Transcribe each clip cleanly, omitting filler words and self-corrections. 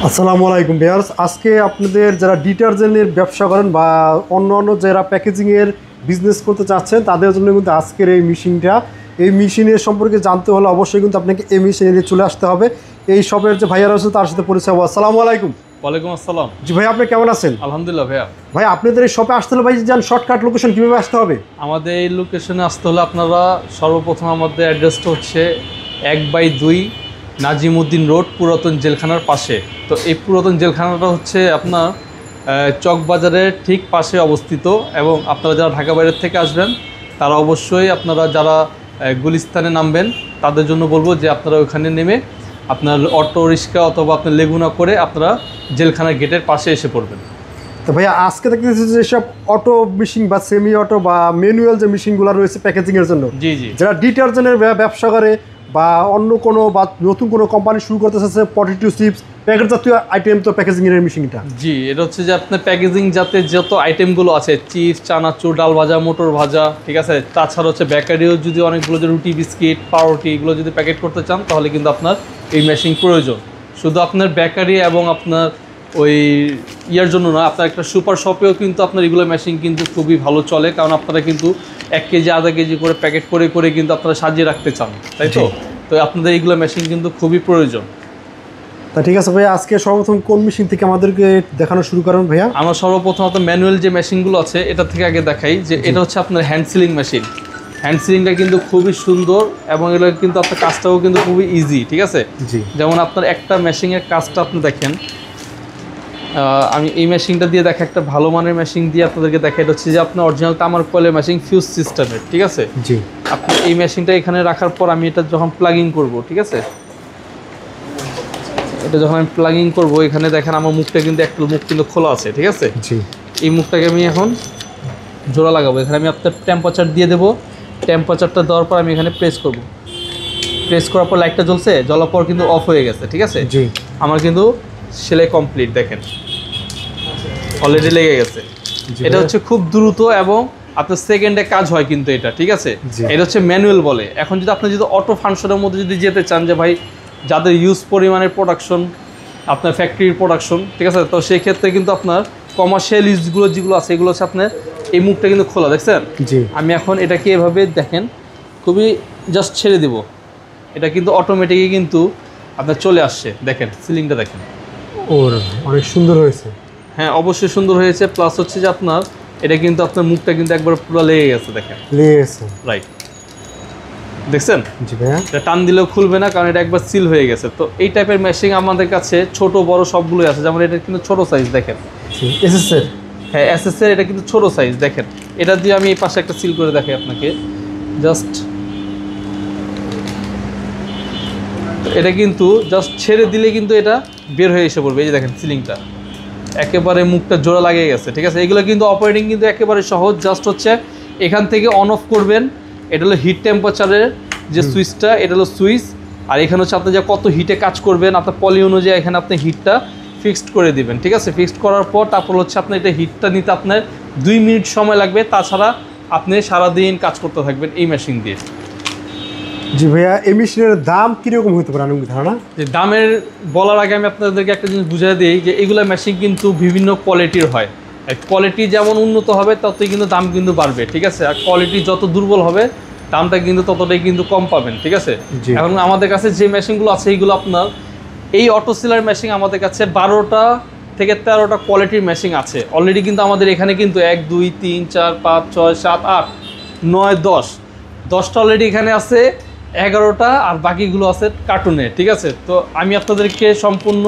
আসসালামু আলাইকুম ভিউয়ার্স। আজকে আপনাদের যারা ডিটারজেন্টের ব্যবসা করেন বা অন্য যারা প্যাকেজিংয়ের বিজনেস করতে চাচ্ছেন তাদের জন্য কিন্তু আজকের এই মেশিনটা, এই মেশিনের সম্পর্কে জানতে হলে অবশ্যই কিন্তু আপনাকে এই মেশিনে চলে আসতে হবে। এই শপের যে ভাইয়ারা আছে তার সাথে পরিচয় হবো। আসসালামু আলাইকুম। ওয়ালাইকুম আসসালাম। জি ভাই, আপনি কেমন আছেন? আলহামদুলিল্লাহ ভাইয়া। ভাই আপনাদের এই শপে আসতে হলে ভাই যান শর্টকাট লোকেশন কীভাবে আসতে হবে? আমাদের এই লোকেশনে আসতে হলে আপনারা সর্বপ্রথম আমাদের অ্যাড্রেসটা হচ্ছে 1/2 নাজিমউদ্দিন রোড, পুরাতন জেলখানার পাশে। তো এই পুরাতন জেলখানাটা হচ্ছে আপনার চকবাজারের ঠিক পাশে অবস্থিত। এবং আপনারা যারা ঢাকা বাইরের থেকে আসবেন তারা অবশ্যই আপনারা যারা গুলিস্তানে নামবেন তাদের জন্য বলবো যে আপনারা ওখানে নেমে আপনার অটো রিক্সা অথবা আপনার লেগুনা করে আপনারা জেলখানার গেটের পাশে এসে পড়বেন। তো ভাইয়া আজকে দেখতেছি যেসব অটো মেশিন বা সেমি অটো বা ম্যানুয়াল যে মেশিনগুলো রয়েছে প্যাকেজিংয়ের জন্য, জি জি, যারা ডিটারজেন্টের ব্যবসা করে বা অন্য কোনো বা নতুন কোনো কোম্পানি শুরু করতে চাচ্ছে, পটেটো চিপস প্যাকেট জাতীয় আইটেম, তো প্যাকেজিংয়ের মেশিনটা জি এটা হচ্ছে যে আপনার প্যাকেজিং যাতে যত আইটেমগুলো আছে, চিপস, চানাচুর, ডাল ভাজা, মোটর ভাজা, ঠিক আছে, তাছাড়া হচ্ছে বেকারিও যদি অনেকগুলো যে রুটি, বিস্কিট, পাউরুটি এগুলো যদি প্যাকেট করতে চান তাহলে কিন্তু আপনার এই মেশিন প্রয়োজন। শুধু আপনার বেকারি এবং আপনার ওই ইয়ার জন্য না, আপনার একটা সুপার শপেও কিন্তু আপনার এগুলো মেশিন কিন্তু খুবই ভালো চলে, কারণ আপনারা কিন্তু 1 কেজি আধা কেজি করে প্যাকেট করে করে কিন্তু আপনারা সাজিয়ে রাখতে চান, তাই তো? তো আপনাদের এইগুলো মেশিন কিন্তু খুবই প্রয়োজন। তা ঠিক আছে ভাইয়া, আজকে সর্বপ্রথম কোন মেশিন থেকে আমাদেরকে দেখানো শুরু করেন ভাইয়া? আমরা সর্বপ্রথম আপনার ম্যানুয়াল যে মেশিনগুলো আছে এটা থেকে আগে দেখাই যে এটা হচ্ছে আপনার হ্যান্ড সিলিং মেশিন। হ্যান্ড সিলিংটা কিন্তু খুবই সুন্দর এবং এটা কিন্তু আপনার কাজটাও কিন্তু খুবই ইজি, ঠিক আছে? জি। যেমন আপনার একটা মেশিনের কাজটা আপনি দেখেন, আমি এই মেশিনটা দিয়ে দেখা একটা ভালো মানের মেশিন দিয়ে আপনাদেরকে দেখা, এটা হচ্ছে যে আপনার অরিজিনাল তামার কয়েলের মেশিন, ফিউজ সিস্টেমের, ঠিক আছে? জি। আপনি এই মেশিনটা এখানে রাখার পর আমি এটা যখন প্লাগিং করব, ঠিক আছে, এটা যখন আমি প্লাগিং করব এখানে দেখেন আমার মুখটা কিন্তু একটু মুখ কিন্তু খোলা আছে, ঠিক আছে? জি। এই মুখটাকে আমি এখন জোড়া লাগাবো। এখানে আমি আপনার টেম্পারেচার দিয়ে দেবো। টেম্পারেচারটা দেওয়ার পর আমি এখানে প্রেস করব। প্রেস করার পর লাইটটা জ্বলছে, জ্বলার পর কিন্তু অফ হয়ে গেছে, ঠিক আছে? জি। আমার কিন্তু সেলাই কমপ্লিট, দেখেন অলরেডি লেগে গেছে। এটা হচ্ছে খুব দ্রুত এবং আপনার সেকেন্ডে কাজ হয় কিন্তু এটা, ঠিক আছে? এটা হচ্ছে ম্যানুয়াল বলে। এখন যদি আপনি যদি অটো ফাংশনের মধ্যে যদি যেতে চান যে ভাই যাদের ইউজ পরিমাণের প্রোডাকশন, আপনার ফ্যাক্টরির প্রোডাকশন, ঠিক আছে, তো সেই ক্ষেত্রে কিন্তু আপনার কমার্শিয়াল ইউজগুলো যেগুলো আছে এগুলো হচ্ছে আপনার এই মুখটা কিন্তু খোলা, দেখছেন? জি। আমি এখন এটাকে এভাবে দেখেন খুবই জাস্ট ছেড়ে দিব, এটা কিন্তু অটোমেটিকই কিন্তু আপনার চলে আসছে। দেখেন সিলিংটা দেখেন, ওর অনেক সুন্দর হয়েছে। হ্যাঁ অবশ্যই সুন্দর হয়েছে। প্লাস হচ্ছে যে আপনার এটা কিন্তু আপনার মুখটা কিন্তু একবার পুরো লেগে গেছে, দেখেন লেগে গেছে, রাইট, দেখছেন? জি ভাইয়া। এটা টান দিলেও খুলবে না কারণ এটা একবার সিল হয়ে গেছে। তো এই টাইপের মেশিন আমাদের কাছে ছোট বড় সবগুলোই আছে। যেমন এটা কিন্তু ছোট সাইজ, দেখেন এসএসএর, হ্যাঁ এসএসএর, এটা কিন্তু ছোট সাইজ, দেখেন। এটা দিয়ে আমি এই পাশে একটা সিল করে দেখাই আপনাকে, জাস্ট এটা কিন্তু জাস্ট ছেড়ে দিলে কিন্তু এটা বের হয়ে এসে পড়বে। এই যে দেখেন সিলিংটা একেবারে মুখটা জোড়া লাগিয়ে গেছে, ঠিক আছে? এগুলো কিন্তু অপারেটিং কিন্তু একেবারে সহজ। জাস্ট হচ্ছে এখান থেকে অন অফ করবেন, এটা হলো হিট টেম্পারেচারের যে সুইচটা, এটা হলো সুইচ। আর এখানে হচ্ছে আপনি যে কত হিটে কাজ করবেন আপনার পলি অনুযায়ী এখানে আপনি হিটটা ফিক্সড করে দিবেন, ঠিক আছে? ফিক্সড করার পর তারপর হচ্ছে আপনার এটা হিটটা নিতে আপনার 2 মিনিট সময় লাগবে। তাছাড়া আপনি সারাদিন কাজ করতে থাকবেন এই মেশিন দিয়ে। জি ভাইয়া, এই মেশিনের দাম কীরকম হতে পারে আনুমানিক ধারণা? যে দামের বলার আগে আমি আপনাদেরকে একটা জিনিস বুঝিয়ে দিই যে এগুলো মেশিন কিন্তু বিভিন্ন কোয়ালিটির হয়। কোয়ালিটি যেমন উন্নত হবে ততই কিন্তু দাম কিন্তু বাড়বে, ঠিক আছে? আর কোয়ালিটি যত দুর্বল হবে দামটা কিন্তু ততটাই কিন্তু কম পাবেন, ঠিক আছে? এখন আমাদের কাছে যে মেশিনগুলো আছে এইগুলো আপনার এই অটো সিলার মেশিন আমাদের কাছে 12টা থেকে 13টা কোয়ালিটির মেশিন আছে অলরেডি। কিন্তু আমাদের এখানে কিন্তু 1 2 3 4 5 6 7 8 9 10 10টা অলরেডি এখানে আছে, 11টা আর বাকিগুলো আছে কার্টুনে, ঠিক আছে? তো আমি আপনাদেরকে সম্পূর্ণ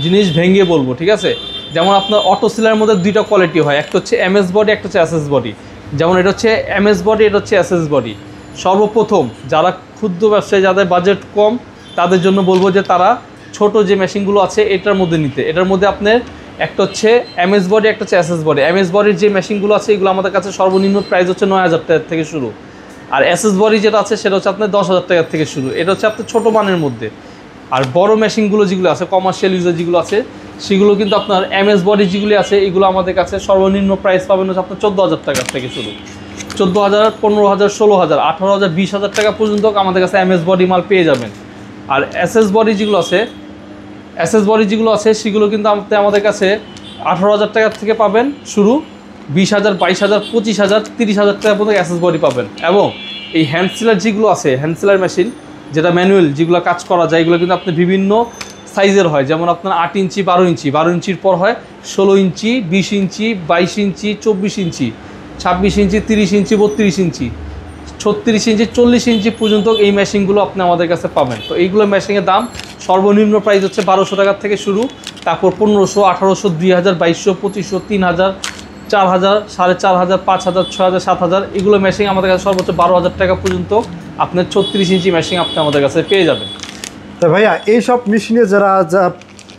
জিনিস ভেঙে বলবো, ঠিক আছে? যেমন আপনার অটো সিলার মধ্যে 2টা কোয়ালিটি হয়, একটা হচ্ছে এমএস বডি, একটা হচ্ছে এসএস বডি। যেমন এটা হচ্ছে এমএস বডি, এটা হচ্ছে এসএস বডি। সর্বপ্রথম যারা ক্ষুদ্র ব্যবসায়ী, যাদের বাজেট কম, তাদের জন্য বলবো যে তারা ছোট যে মেশিনগুলো আছে এটার মধ্যে নিতে। এটার মধ্যে আপনার একটা হচ্ছে এমএস বডি, একটা হচ্ছে এসএস বডি। এমএস বডির যে মেশিনগুলো আছে এগুলো আমাদের কাছে সর্বনিম্ন প্রাইস হচ্ছে 9,000 টাকা থেকে শুরু। আর এসএস বডি যেটা আছে সেটা হচ্ছে আপনার 10,000 টাকা থেকে শুরু। এটা হচ্ছে আপনার ছোটো মানের মধ্যে। আর বড় মেশিনগুলো যেগুলো আছে, কমার্শিয়াল ইউজার যেগুলো আছে, সেগুলো কিন্তু আপনার এমএস বডি যেগুলি আছে এগুলো আমাদের কাছে সর্বনিম্ন প্রাইস পাবেন হচ্ছে আপনার 14,000 টাকা থেকে শুরু। 14,000, 15,000, 16,000, 18,000, 20,000 টাকা পর্যন্ত আমাদের কাছে এমএস বডি মাল পেয়ে যাবেন। আর এসএস বডি যেগুলো আছে এসএস বডি যেগুলো আছে সেগুলো কিন্তু আপনি আমাদের কাছে 18,000 টাকা থেকে পাবেন শুরু, 20,000, 22,000, 25,000, 30,000 টাকা পর্যন্ত এসএস বডি পাবেন। এবং এই হ্যান্ড সিলার যেগুলো আছে, হ্যান্ড সিলার মেশিন যেটা ম্যানুয়াল যেগুলো কাজ করা যায়, এগুলো কিন্তু আপনি বিভিন্ন সাইজের হয়। যেমন আপনার 8 ইঞ্চি, 12 ইঞ্চি, 12 ইঞ্চির পর হয় 16 ইঞ্চি, 20 ইঞ্চি, 22 ইঞ্চি, 24 ইঞ্চি, 26 ইঞ্চি, 30 ইঞ্চি, 32 ইঞ্চি, 36 ইঞ্চি, 40 ইঞ্চি পর্যন্ত এই মেশিনগুলো আপনি আমাদের কাছে পাবেন। তো এইগুলো মেশিনের দাম সর্বনিম্ন প্রাইস হচ্ছে 1200 টাকা থেকে শুরু, তারপর 1500, 1800, 2000, 2200, 2500, 3000, 4000, 4500, 5000, 6000, 7000, এগুলো মেশিন আমাদের কাছে সর্বোচ্চ 12,000 টাকা পর্যন্ত আপনার 36 ইঞ্চি মেশিন আপনি আমাদের কাছে পেয়ে যাবেন। তা ভাইয়া এইসব মেশিনে যা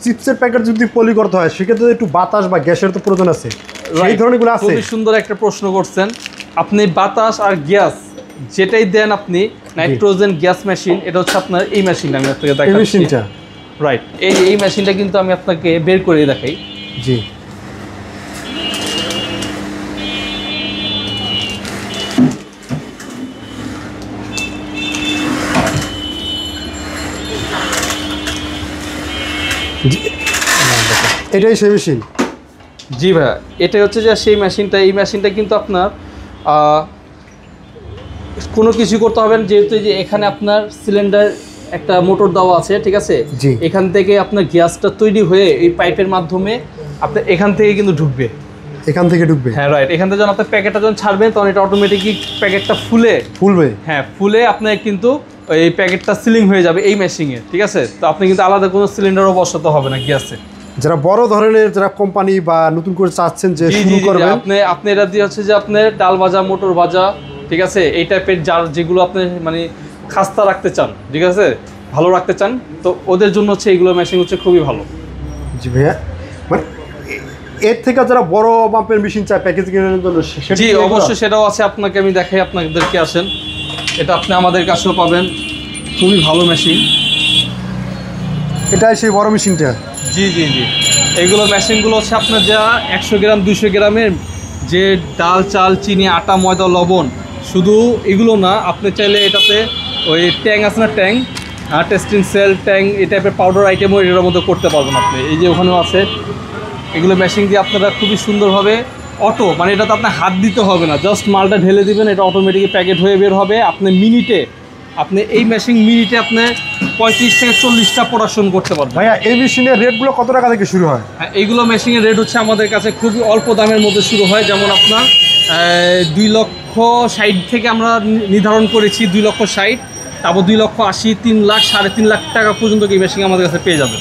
চিপসের প্যাকেট যদি পলি করতে হয় সেক্ষেত্রে একটু বাতাস বা গ্যাসের তো প্রয়োজন আছে, এই ধরনেরগুলো আছে? খুবই সুন্দর একটা প্রশ্ন করছেন আপনি। বাতাস আর গ্যাস যেটাই দেন আপনি, নাইট্রোজেন গ্যাস মেশিন, এটা হচ্ছে আপনার এই মেশিনটা আমি আপনাকে দেখাচ্ছি। মেশিনটা রাইট, এই মেশিনটা কিন্তু আমি আপনাকে বের করে দেখাই। জি, এটাই সেই মেশিন? জি ভাইয়া, এটা হচ্ছে যে সেই মেশিনটা। এই মেশিনটা কিন্তু আপনার কোনো কিছু করতে হবে না, যেহেতু যে এখানে আপনার সিলিন্ডার একটা মোটর দেওয়া আছে, ঠিক আছে? জি। এখান থেকে আপনার গ্যাসটা তৈরি হয়ে এই পাইপের মাধ্যমে আপনার এখান থেকে কিন্তু ঢুকবে। এখান থেকে ঢুকবে? হ্যাঁ রাইট। এখান থেকে যখন আপনার প্যাকেটটা যখন ছাড়বেন তখন এটা অটোমেটিকলি প্যাকেটটা ফুলবে। হ্যাঁ, ফুলে আপনার কিন্তু এই প্যাকেটটা সিলিং হয়ে যাবে এই মেশিনে, ঠিক আছে? তো আপনি কিন্তু আলাদা কোনো সিলিন্ডারও বসাতে হবে না গ্যাসে। যারা বড় ধরনের যারা কোম্পানি বা নতুন করে চাচ্ছেন যে শুরু করবেন, আপনি এটা দিয়ে হচ্ছে যে আপনার ডাল ভাজা, মোটর ভাজা, ঠিক আছে, এই টাইপের যেগুলো আপনি মানে খাস্তা রাখতে চান, ঠিক আছে, ভালো রাখতে চান, তো ওদের জন্য হচ্ছে এইগুলো মেশিন হচ্ছে খুবই ভালো। জি ভাইয়া, মানে এর থেকে যারা বড় মাপের মেশিন চায় প্যাকেজিং এর জন্য, জি অবশ্যই সেটাও আছে। আপনাকে আমি দেখাই, আপনাদেরকে আসেন, এটা আপনি আমাদের কাছেও পাবেন, খুবই ভালো মেশিন। এটাই সেই বড় মেশিনটা? জি জি জি, এইগুলো মেশিনগুলো হচ্ছে আপনার যা 100 গ্রাম 200 গ্রামের যে ডাল, চাল, চিনি, আটা, ময়দা, লবণ, শুধু এগুলো না, আপনি চাইলে এটাতে ওই ট্যাং আছে না, ট্যাং, টেস্টিং সেল, ট্যাং, এই টাইপের পাউডার আইটেমও এটার মধ্যে করতে পারবেন আপনি। এই যে ওখানেও আছে, এগুলো মেশিন দিয়ে আপনারা খুবই সুন্দরভাবে অটো, মানে এটাতে আপনার হাত দিতে হবে না, জাস্ট মালটা ঢেলে দিবেন, এটা অটোমেটিক প্যাকেট হয়ে বের হবে। আপনি মিনিটে, আপনি এই মেশিন মিনিটে আপনি 35 থেকে 40টা প্রোডাকশন করতে পারবেন। ভাইয়া এই মেশিনের রেটগুলো কত টাকা থেকে শুরু হয়? হ্যাঁ, এইগুলো মেশিনের রেট হচ্ছে আমাদের কাছে খুবই অল্প দামের মধ্যে শুরু হয়। যেমন আপনার 2,60,000 থেকে আমরা নির্ধারণ করেছি, 2,60,000, তারপর 2,80,000, 3 লাখ, 3.5 লাখ টাকা পর্যন্ত এই মেশিন আমাদের কাছে পেয়ে যাবে।